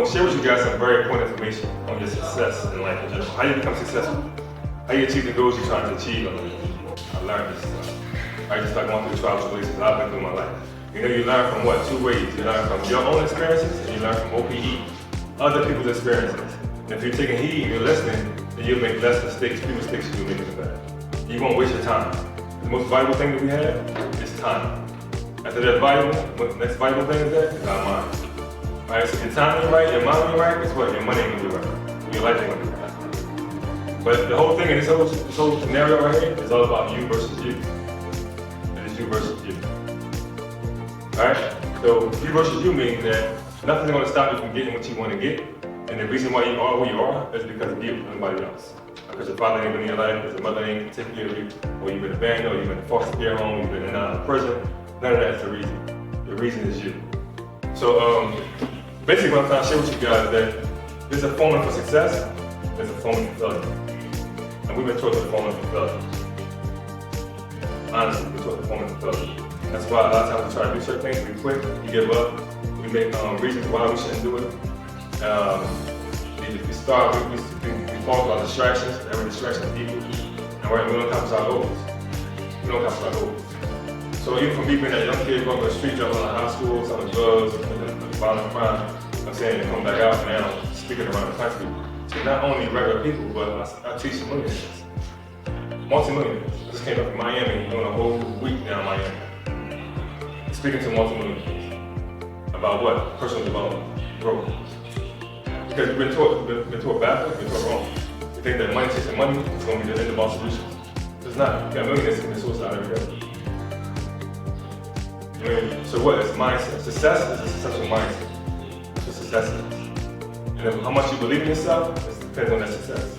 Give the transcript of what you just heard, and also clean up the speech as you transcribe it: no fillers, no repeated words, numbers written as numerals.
to share with you guys some very important information on your success in life in general. How you become successful. How you achieve the goals you're trying to achieve. I learned this stuff. I just started going through the trials and tribulations I've been through in my life. You know, you learn from what? Two ways. You learn from your own experiences and you learn from OPE, other people's experiences. And if you're taking heed and you're listening, then you'll make less mistakes. Few mistakes you'll make it better. You won't waste your time. The most valuable thing that we have is time. After that's valuable, the next valuable thing is that is our mind. Alright, so if your time ain't right, your mind ain't right, guess what? Your money ain't gonna be right. Your life ain't gonna be right. But the whole thing in this whole scenario right here is all about you versus you. It is you versus you. Alright? So you versus you means that nothing's gonna stop you from getting what you want to get. And the reason why you are who you are is because of you, nobody else. Because your father ain't been in your life, because your mother ain't taking care of you, or you've been abandoned, or you've been in foster care home, you've been in prison. None of that's the reason. The reason is you. So basically what I'm trying to share with you guys is that there's a formula for success, there's a formula for failure. And we've been taught the formula for failure. Honestly, we've been taught the formula for failure. That's why a lot of times we try to do certain things, we quit, we give up, we make reasons why we shouldn't do it. We start, we fall by distractions, every distraction of people, and we don't accomplish our goals. We don't accomplish our goals. So even for me being a young kid growing up on the street, jumping out of high school, selling drugs, violent crime, I'm saying to come back out now, speaking around the country to not only regular people, but I teach millionaires, multi-millionaires. I just came up from Miami, doing a whole week down Miami, speaking to multi-millionaires about what? Personal development, growth. Because we've been taught backwards, we've been taught wrong. We think that money chasing money is going to be the end of all solutions. It's not. You got millionaires committing suicide every day. So what is mindset? Success is a successful mindset. That's what success is. And how much you believe in yourself, it depends on that success.